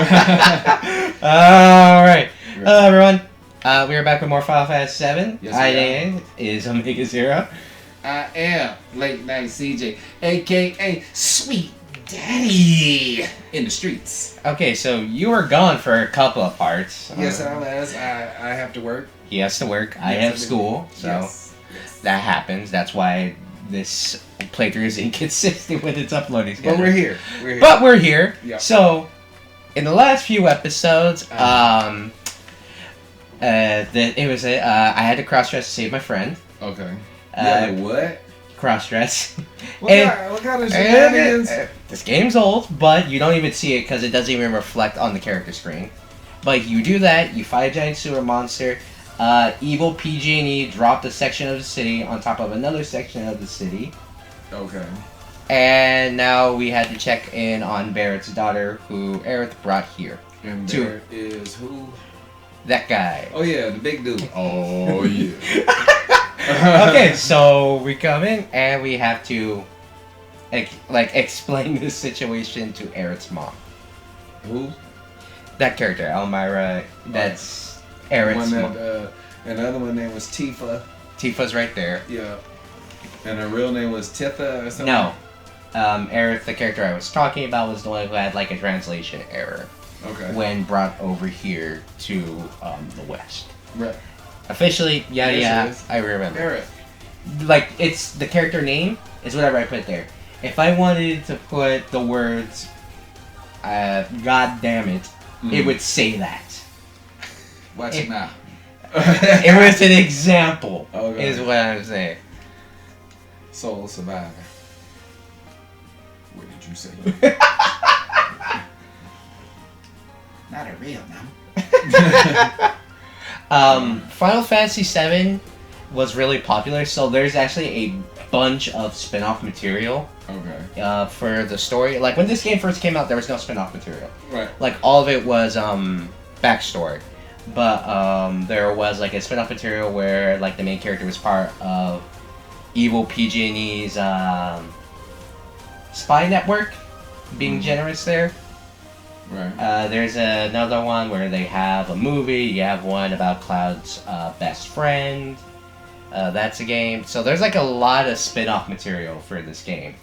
Alright. Hello, everyone. We are back with more Final Fantasy VII. Yes, My name is Omega Zero. I am Late Night CJ, aka Sweet Daddy in the streets. Okay, so you were gone for a couple of parts. Yes, I have to work. He has to work. I have school, so yes. that happens. That's why this playthrough is inconsistent with its uploading schedule. But we're here. But we're here. Yep. So, in the last few episodes, I had to cross-dress to save my friend. Okay. What? Cross-dress. What kind of shenanigans? This game's old, but you don't even see it because it doesn't even reflect on the character screen. But you do that, you fight a giant sewer monster, evil PG&E dropped a section of the city on top of another section of the city. Okay. And now we had to check in on Barrett's daughter, who Aerith brought here. And Barrett is who? That guy. Oh yeah, the big dude. Oh yeah. Okay, so we come in and we have to explain this situation to Aerith's mom. Who? That character, Elmira. That's Aerith's mom. And the other one name was Tifa. Tifa's right there. Yeah. And her real name was Titha or something? No. Aerith, the character I was talking about, was the one who had like a translation error. Okay. When brought over here to the West. Right. Officially, Yes, I remember. Aerith. Like, it's the character name is whatever I put there. If I wanted to put the words, God damn it, it would say that. Watch it now. It was an example, Okay. is what I'm saying. Soul Survivor. What did you say? Not a real number. Final Fantasy VII was really popular, so there's actually a bunch of spin-off material. Okay. For the story. Like, when this game first came out, there was no spin-off material. Right. Like, all of it was backstory. But there was like a spin-off material where like the main character was part of evil PG&E's spy network, being generous there. Right. There's another one where they have a movie. You have one about Cloud's best friend. That's a game. So there's like a lot of spin-off material for this game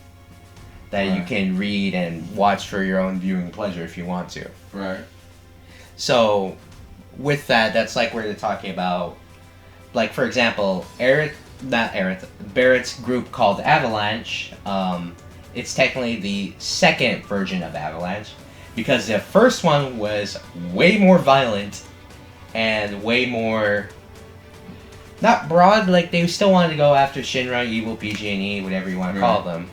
that you can read and watch for your own viewing pleasure if you want to. Right. So with that, that's like where they're talking about, like, for example, Barrett's group called Avalanche. It's technically the second version of Avalanche, because the first one was way more violent and way more, not broad, like they still wanted to go after Shinra, evil PG&E, whatever you want to call them,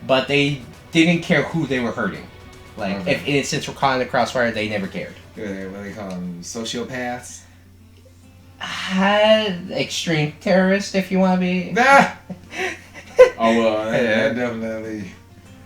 but they didn't care who they were hurting. Like, if innocents were caught in the crossfire, they never cared. Yeah, what do they call them? Sociopaths? Extreme terrorist, if you want to be. Ah! Oh, well, that definitely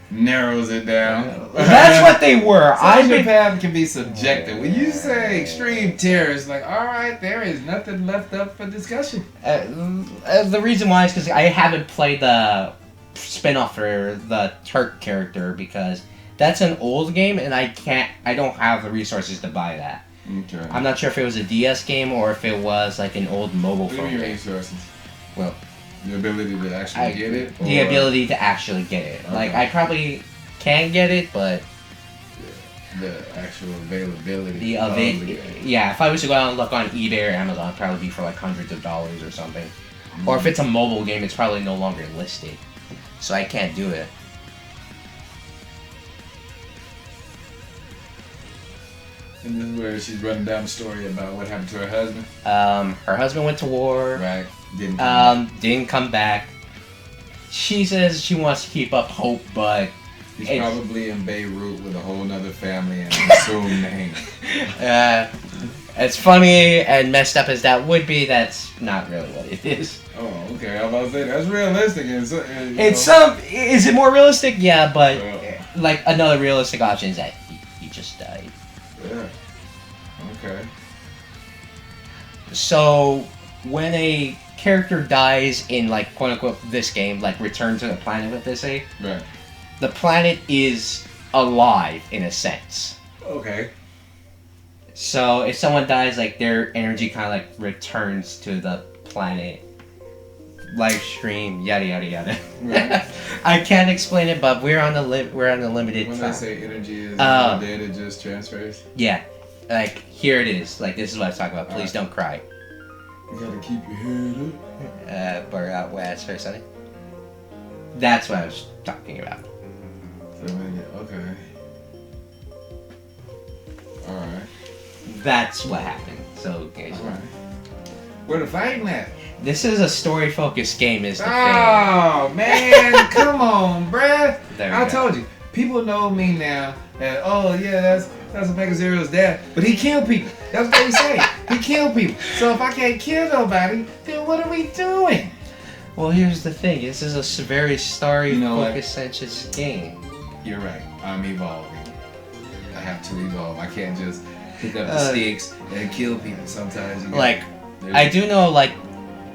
narrows it down. That's what they were. Sociopath can be subjective. When you say extreme terrorist, like, alright, there is nothing left up for discussion. The reason why is because I haven't played the spin-off for the Turk character, because that's an old game and I don't have the resources to buy that. Okay. I'm not sure if it was a DS game or if it was like an old mobile phone game. Resources? Well, the ability to actually get it? The ability to actually get it. Okay. Like, I probably can get it, but the actual availability. Yeah, if I was to go out and look on eBay or Amazon, it'd probably be for like hundreds of dollars or something. Or if it's a mobile game, it's probably no longer listed. So I can't do it. And this is where she's running down the story about what happened to her husband. Her husband went to war. Right. Didn't come back. She says she wants to keep up hope, but he's probably in Beirut with a whole nother family and an assumed name. As funny and messed up as that would be, that's not really what it is. Oh, okay. I was about to say that's realistic. Is it more realistic? Yeah, but like another realistic option is that he just died. Yeah. Okay. So when a character dies in, like, quote unquote this game, like Return to the Planet, what they say, right, the planet is alive in a sense. Okay. So if someone dies, like their energy kind of like returns to the planet. Live stream, yada yada yada. Right. I can't explain it, but we're on the limited When time. they say energy is data just transfers. Yeah, like here it is. Like this is what I was talking about. Please don't cry. You gotta keep your head up. Burr out west or something. That's what I was talking about. Okay. Alright. That's what happened. So, guys, Alright. Where the fighting at? this is a story-focused game, is the thing. Oh, man. Come on, bruh. There I we go. told you. People know me now. And, oh, yeah, that's Omega Zero's dad. But he killed people. That's what he say. He killed people. So if I can't kill nobody, then what are we doing? Well, here's the thing. This is a very You know what? story-focused centric game. You're right. I'm evolving. I have to evolve. I can't just pick up the sticks and kill people. Sometimes you Like, I do know, like,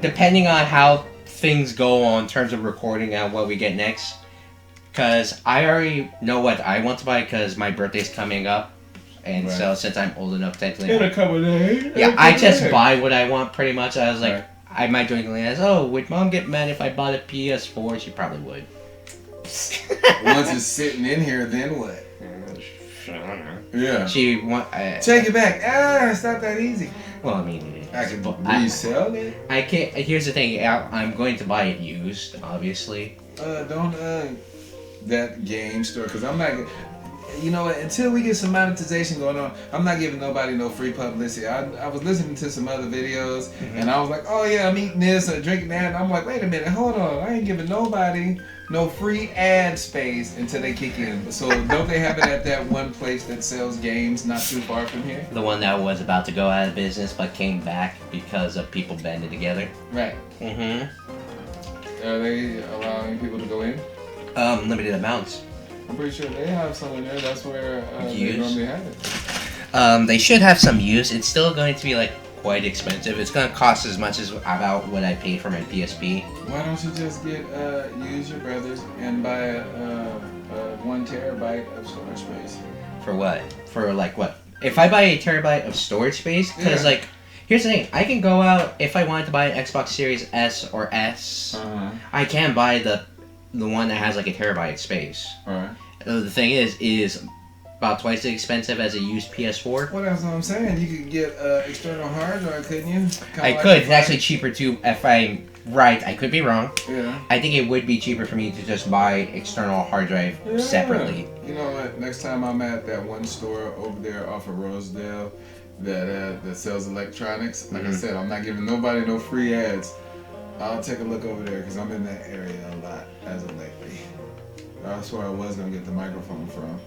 depending on how things go on in terms of recording and what we get next, because I already know what I want to buy because my birthday's coming up, and so since I'm old enough technically, in a couple of days. yeah, I just buy what I want pretty much. I was like, Right. I might jokingly ask, oh, would mom get mad if I bought a PS4? She probably would. Once it's sitting in here, then what? Yeah. She want. Take it back. It's not that easy. Well, I mean, it is. I can But resell it. I can't. Here's the thing. I'm going to buy it used, obviously. Don't that game store, because I'm not. You know what? Until we get some monetization going on, I'm not giving nobody no free publicity. I was listening to some other videos, and I was like, oh yeah, I'm eating this or drinking that, and I'm like, wait a minute, hold on, I ain't giving nobody no free ad space until they kick in. So don't they have it at that one place that sells games not too far from here? The one that was about to go out of business but came back because of people banded together. Right. Mm-hmm. Are they allowing people to go in? Limited amounts. I'm pretty sure they have some in there. That's where they Use? normally have it. They should have some use. It's still going to be like quite expensive. It's going to cost as much as about what I paid for my PSP. Why don't you just get use your brothers and buy a 1 terabyte of storage space? For what? For like what? If I buy a terabyte of storage space, because Yeah. like, here's the thing. I can go out if I wanted to buy an Xbox Series S or S. I can buy the one that has like a terabyte space. Alright. The thing is about twice as expensive as a used PS4. Well, that's what I'm saying. You could get external hard drive, couldn't you? I could. It's actually cheaper too. If I'm right, I could be wrong. Yeah. I think it would be cheaper for me to just buy external hard drive Yeah. separately. You know what? Next time I'm at that one store over there off of Rosedale that sells electronics, like I said, I'm not giving nobody no free ads. I'll take a look over there because I'm in that area a lot as of lately. That's where I was gonna get the microphone from,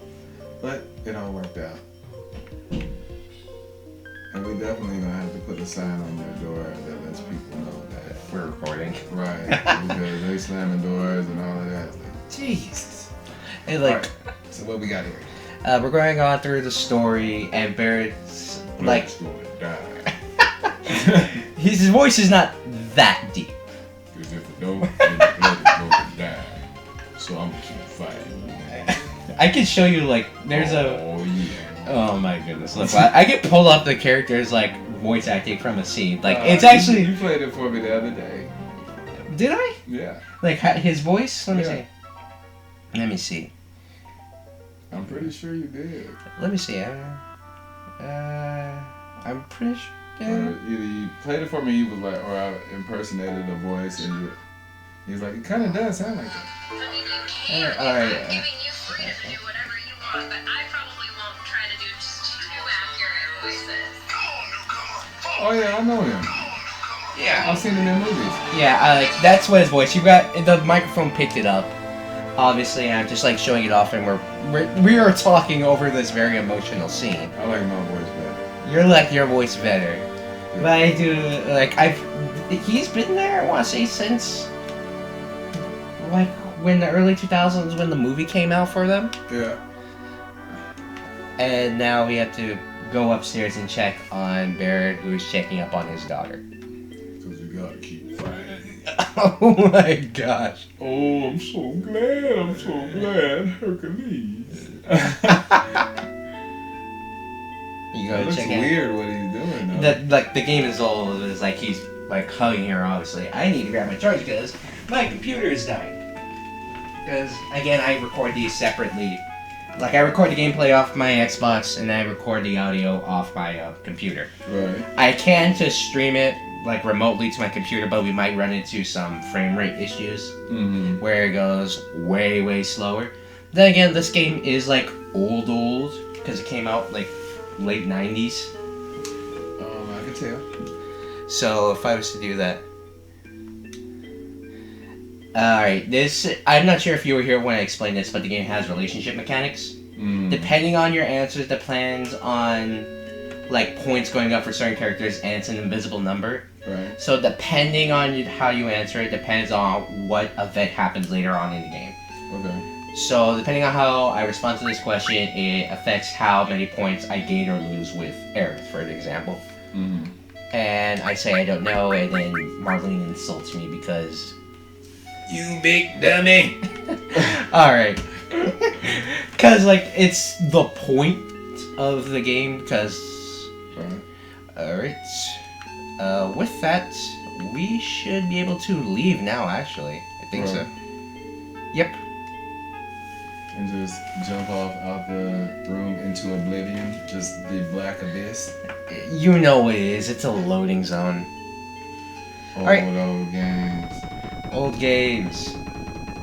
but it all worked out. And we definitely gonna have to put a sign on your door that lets people know that We're recording. right, because they slamming doors and all of that. It's like, Jesus. Hey, like, Alright, so what we got here? we're going on through the story, and Barrett's like, Black's gonna die. his voice is not that deep. Because if it don't, then the blood is going to die. So I'm gonna keep fighting. I can show you like there's a. Oh yeah. Oh my goodness! Look, I can pull up the characters like voice acting from a scene. Like it's actually. You played it for me the other day. Did I? Yeah. Like his voice? Let me Yeah. see. Let me see. I'm pretty sure you did. Let me see. I'm pretty sure. Yeah. Either you played it for me, you was like, or I impersonated a voice, and he's like, it kind of does sound like that. Alright. I'm giving you freedom to do whatever you want, but I probably won't try to do just too accurate voices. Oh yeah, I know him. Yeah. I've seen him in movies. Yeah, that's what his voice. You got the microphone picked it up. Obviously, and I'm just like showing it off, and we are talking over this very emotional scene. I like my voice better. You're like your voice better, but I do like he's been there. I want to say since like when the early 2000s when the movie came out for them, Yeah. and now we have to go upstairs and check on Barrett, who's checking up on his daughter. Because you gotta keep fighting. Oh my gosh. Oh, I'm so glad, Hercules. go It looks check it. weird what he's doing though. The game is old. It's like he's like hugging her. Obviously, I need to grab my charge because my computer is dying. Because again, I record these separately. Like I record the gameplay off my Xbox and I record the audio off my computer. Right. I can just stream it like remotely to my computer, but we might run into some frame rate issues where it goes way slower. Then again, this game is like old because it came out like late 90s. I can tell. So if I was to do that. Alright, I'm not sure if you were here when I explained this, but the game has relationship mechanics. Depending on your answers, depends on like points going up for certain characters, and it's an invisible number. Right. So depending on how you answer it, depends on what event happens later on in the game. Okay. So depending on how I respond to this question, it affects how many points I gain or lose with Aerith, for an example. And I say I don't know, and then Marlene insults me because... You big dummy! Alright. Because, like, it's the point of the game, because... Alright. With that, we should be able to leave now, actually. I think so. Yep. And just jump off out the room into oblivion, just the black abyss. You know what it is. It's a loading zone. Old games. Old games.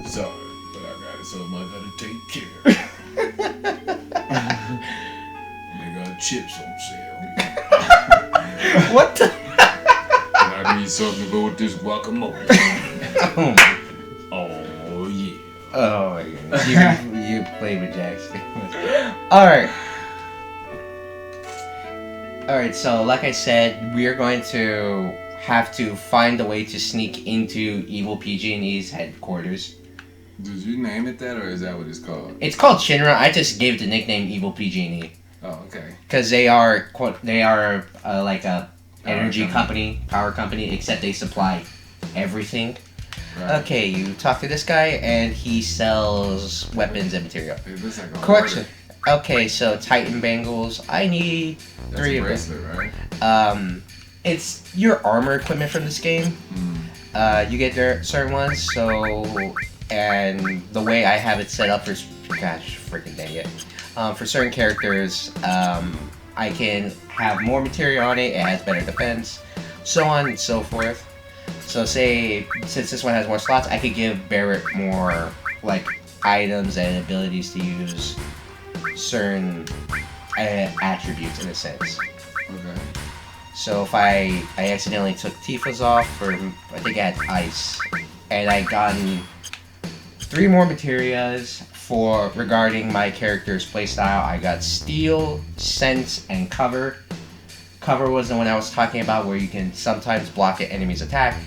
Sorry, but I got it, so I gotta take care. They got chips on sale. What the? I need something to go with this guacamole. Oh yeah. Oh my goodness. You played with Jackson. Alright. Alright, so like I said, we're going to have to find a way to sneak into Evil PG&E's headquarters. Did you name it that, or is that what it's called? It's called Shinra. I just gave it the nickname Evil PG&E. Oh, okay. Because they are like a energy company, power company, except they supply everything. Right. Okay, you talk to this guy, and he sells weapons and material. It looks like a Correction. Okay, so Titan Bangles. I need That's 3 a of bracelet, them. right? It's your armor equipment from this game. You get certain ones, so... And the way I have it set up for... Gosh, freaking dang it. For certain characters, I can have more material on it, it has better defense, so on and so forth. So say, since this one has more slots, I could give Barrett more, like, items and abilities to use certain attributes, in a sense. Okay. So if I accidentally took Tifa's off, or I think I had ice, and I gotten 3 more materials regarding my character's playstyle. I got Steel, Sense, and Cover. Cover was the one I was talking about, where you can sometimes block an enemy's attack.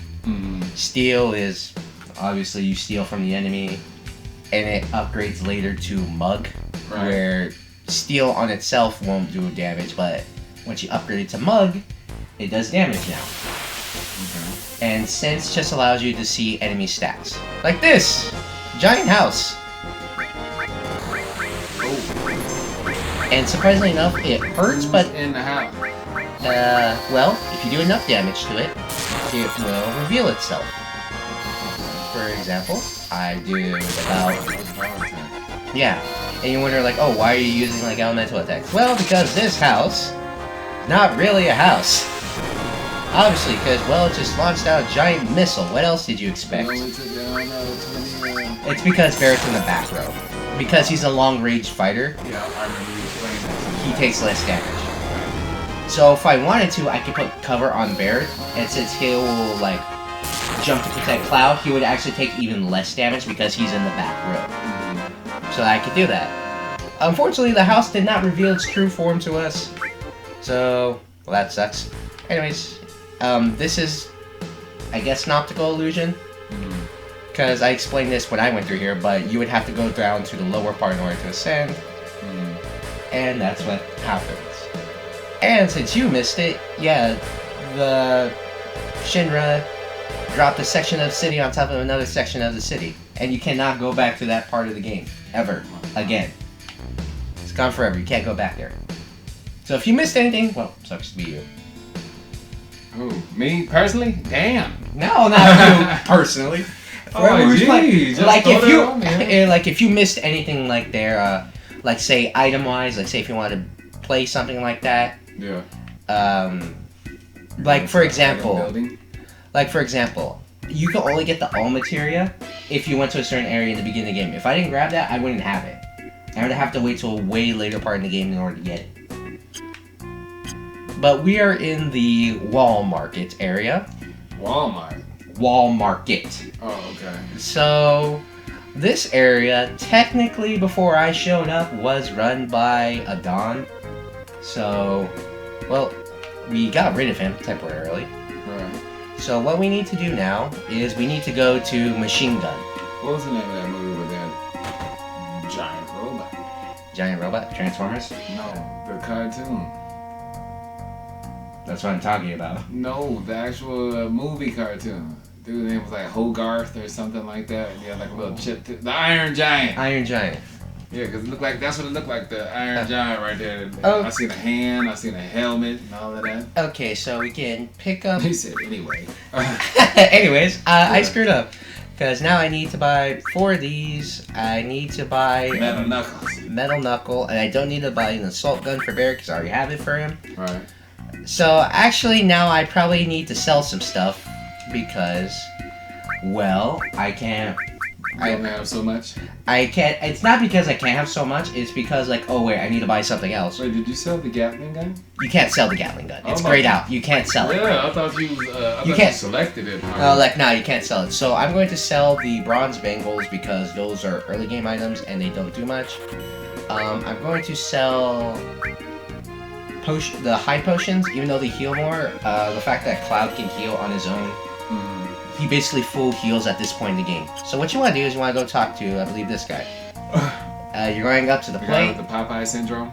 Steel is, obviously, you steal from the enemy, and it upgrades later to Mug, where Steel on itself won't do damage, but once you upgrade it to Mug, it does damage now. And Sense just allows you to see enemy stats. Like this! Giant house! And surprisingly enough, it hurts, but... in the house. Well, if you do enough damage to it, it will reveal itself. For example, I do about... Yeah. And you wonder, like, oh, why are you using, like, elemental attacks? Well, because this house... Not really a house. Obviously, because, well, it just launched out a giant missile. What else did you expect? It's because Barrett's in the back row. Because he's a long-range fighter, Yeah, I remember you explaining that. he takes less damage. So if I wanted to, I could put cover on Barrett, and since he will, like, jump to protect Cloud, he would actually take even less damage because he's in the back row. So I could do that. Unfortunately, the house did not reveal its true form to us. So, well, that sucks. Anyways, this is, I guess, an optical illusion. Because I explained this when I went through here, but you would have to go down to the lower part in order to ascend. And that's what happens. And since you missed it, yeah, the Shinra dropped a section of the city on top of another section of the city. And you cannot go back to that part of the game. Ever. Again. It's gone forever. You can't go back there. So if you missed anything, well, sucks to be you. Who? Me personally? Damn. No, not you personally. Whoever who's playing. Like if you, like if you missed anything like there, like say item wise, like say if you wanted to play something like that. Yeah. Like for example, you can only get the all materia if you went to a certain area in the beginning of the game. If I didn't grab that, I wouldn't have it. I would have to wait till a way later part in the game in order to get it. But we are in the wall market area. Walmart. Wall market. Oh, okay. So this area, technically before I showed up, was run by a Don. So, well, we got rid of him temporarily. Right. So what we need to do now is we need to go to Machine Gun. What was the name of that movie with that giant robot? Giant Robot? Transformers? No, the cartoon. That's what I'm talking about. No, the actual movie cartoon. Dude's name was like Hogarth or something like that. And he had like a little chip. The Iron Giant. Iron Giant. Yeah, because it looked like that's what it looked like. The Iron Giant right there. Oh. I seen a hand. I seen a helmet and all of that. Okay, so we can pick up. He said anyway. Anyways, I screwed up. Because now I need to buy 4 of these. I need to buy Metal Knuckles. Metal Knuckle. And I don't need to buy an Assault Gun for Bear because I already have it for him. Right. So actually now I probably need to sell some stuff. Because, well, I can't. I don't have so much. I can't. It's not because I can't have so much. It's because like, oh wait, I need to buy something else. Wait, did you sell the Gatling gun? You can't sell the Gatling gun. It's Oh my grayed God. out. You can't sell it. Yeah, I thought you. You can't- selected it. Oh, like no, you can't sell it. So I'm going to sell the bronze bangles because those are early game items and they don't do much. I'm going to sell the high potions, even though they heal more. The fact that Cloud can heal on his own. He basically full heals at this point in the game. So what you want to do is you want to go talk to, I believe, this guy. You're going up to the The guy plate. with the Popeye syndrome.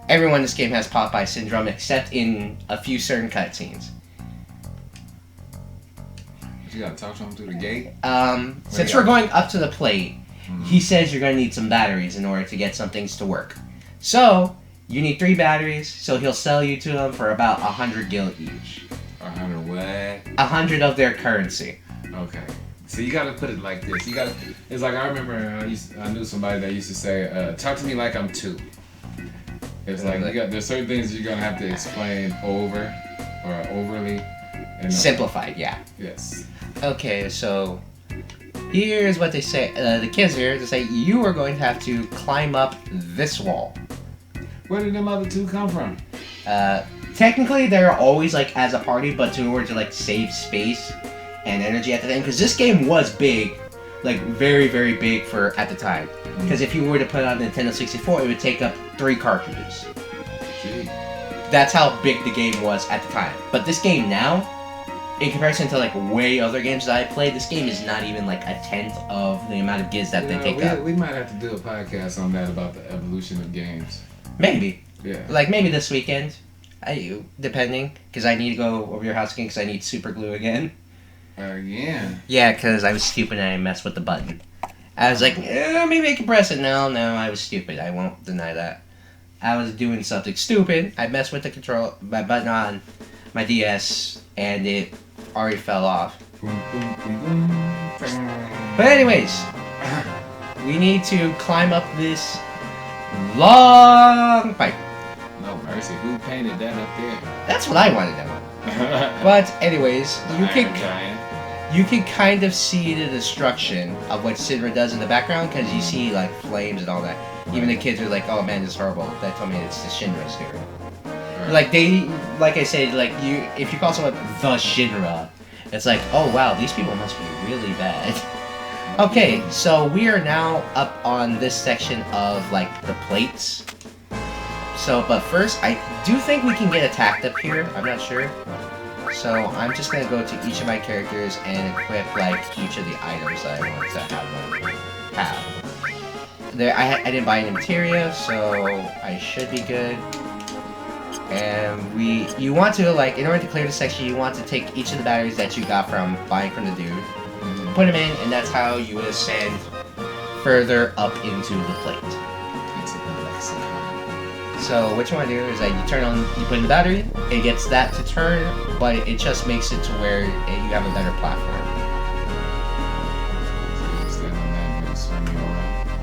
Everyone in this game has Popeye syndrome, except in a few certain cutscenes. You gotta talk to him through the gate. Since we're going up to the plate, he says you're going to need some batteries in order to get some things to work. So, you need 3 batteries, so he'll sell you to them for about 100 gil each. 100 what? 100 of their currency. Okay. So you gotta put it like this. You gotta. It's like I remember I knew somebody that used to say, "Talk to me like I'm 2." It's like there's certain things you're gonna have to explain over or overly. And Simplified, yeah. Yes. Okay, so here's what they say. The kids here, they say you are going to have to climb up this wall. Where did them other 2 come from? Technically, they're always like as a party, but in order to like save space and energy at the time, because this game was big, like very, very big for at the time. Because if you were to put it on Nintendo 64, it would take up 3 cartridges. Gee. That's how big the game was at the time. But this game now, in comparison to like way other games that I played, this game is not even like a tenth of the amount of gigs that they take up. We might have to do a podcast on that about the evolution of games. Maybe. Yeah. Like maybe this weekend. Depending, because I need to go over your house again because I need super glue again. Yeah. Yeah, because I was stupid and I messed with the button. I was like, maybe I can press it. No, I was stupid. I won't deny that. I was doing something stupid. I messed with my button on my DS, and it already fell off. But anyways, we need to climb up this long pipe. No mercy. Who painted that up there? That's what I wanted to know. But anyways, you can kind of see the destruction of what Shinra does in the background because you see like flames and all that. Even the kids are like, "Oh man, this is horrible." That told me it's the Shinra's doing. Right. Like I said, like if you call someone the Shinra, it's like, oh wow, these people must be really bad. Okay, so we are now up on this section of like the plates. So, but first, I do think we can get attacked up here. I'm not sure. So I'm just gonna go to each of my characters and equip like each of the items that I want to have. There, I didn't buy any materia, so I should be good. And you want to like, in order to clear the section, you want to take each of the batteries that you got from buying from the dude, put them in, and that's how you ascend further up into the plate. So what you want to do is that you put in the battery, it gets that to turn, but it just makes it to where you have a better platform.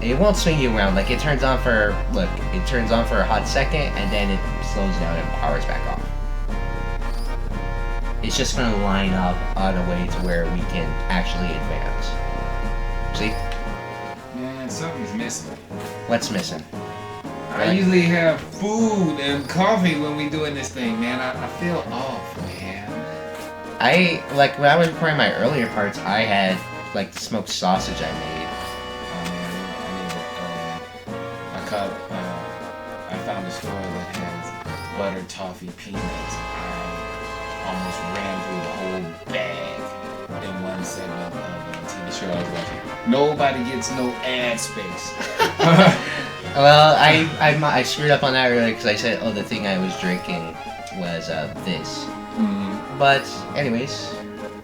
It won't swing you around. Like it turns on for a hot second, and then it slows down and powers back off. It's just gonna line up on a way to where we can actually advance. See? Man, something's missing. What's missing? I usually have food and coffee when we doing this thing, man. I feel off, man. When I was recording my earlier parts, I had like the smoked sausage I made. I found a store that has buttered toffee peanuts. I almost ran through the whole bag in one segment of a TV show I was watching. Nobody gets no ad space. Well, I screwed up on that earlier because I said, the thing I was drinking was this. Mm-hmm. But anyways,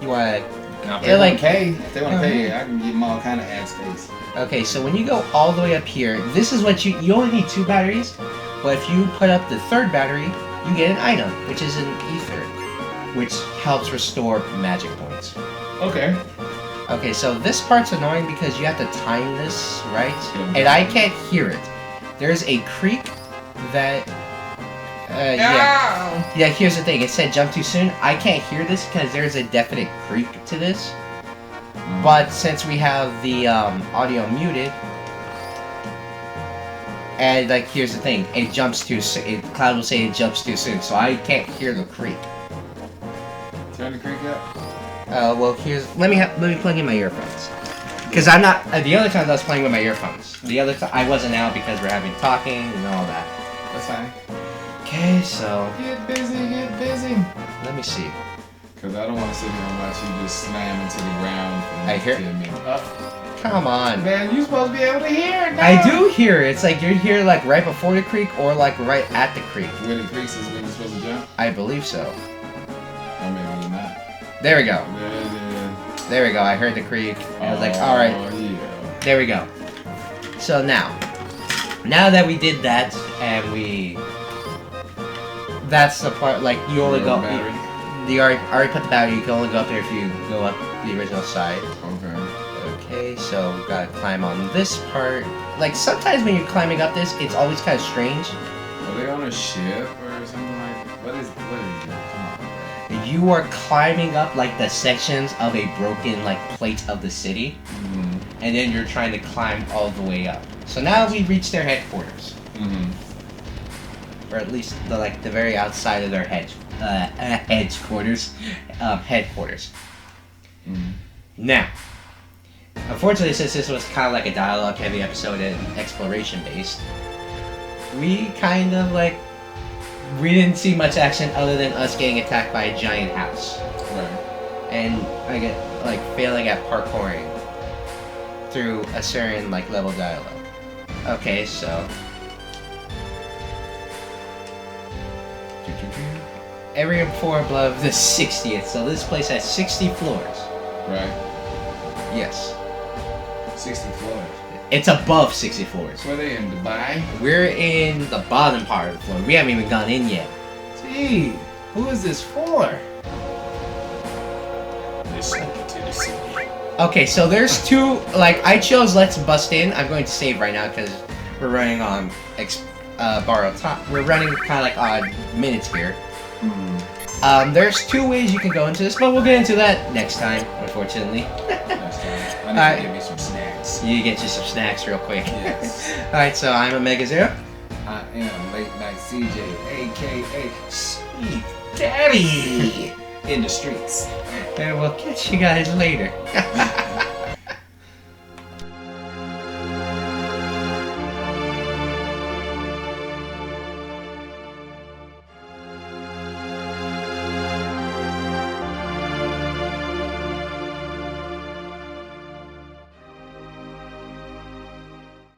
you want If to they want to pay, I can give them all kind of ad space. Okay, so when you go all the way up here, this is what you only need 2 batteries, but if you put up the 3rd battery, you get an item, which is an ether, which helps restore magic points. Okay. Okay, so this part's annoying because you have to time this, right? Mm-hmm. And I can't hear it. There's a creak that... Yeah, here's the thing. It said jump too soon. I can't hear this because there's a definite creak to this. But since we have the audio muted, and like here's the thing, it jumps too soon. Cloud will say it jumps too soon, so I can't hear the creak. Turn the creak up. Well, let me plug in my earphones, because I'm not. The other time I was playing with my earphones. The other time I wasn't now because we're having talking and all that. That's fine. Okay, so Get busy. let me see. Because I don't want to sit here and watch you just slam into the ground for the next 10 minutes. Come on. Man, you're supposed to be able to hear it now. I do hear it. It's like you're here like right before the creek or like right at the creek. When it creaks is when you're supposed to jump? I believe so. Or maybe not. There we go. Yeah. There we go. I heard the creek. I was like, all right. Yeah. There we go. So now that we did that and that's the part like you only go. You already put the battery. You can only go up there if you go up the original side. Okay, so we gotta climb on this part. Like sometimes when you're climbing up this, it's always kind of strange. Are they on a ship or something like that? What is it? Come on. You are climbing up like the sections of a broken like plate of the city, and then you're trying to climb all the way up. So now we've reached their headquarters, or at least the very outside of their headquarters. Now, unfortunately, since this was kind of like a dialogue-heavy episode and exploration-based, we kind of we didn't see much action other than us getting attacked by a giant house. Right. And I get failing at parkouring through a certain level dialogue. Okay, so every floor above the 60th. So this place has 60 floors. Right. Yes. 60 floors. It's above 60 floors. Where they in Dubai? We're in the bottom part of the floor. We haven't even gone in yet. Gee, who is this for? Listening to the city. Okay, so there's 2. I chose Let's Bust In. I'm going to save right now because we're running on borrowed time. We're running kind of on minutes here. There's 2 ways you can go into this, but we'll get into that next time, unfortunately. Next time. I need to get me some snacks. You get you some snacks real quick. Yes. Alright, so I'm Omega Zero. I am Late Night CJ, aka Sweet Daddy in the streets. And we'll catch you guys later.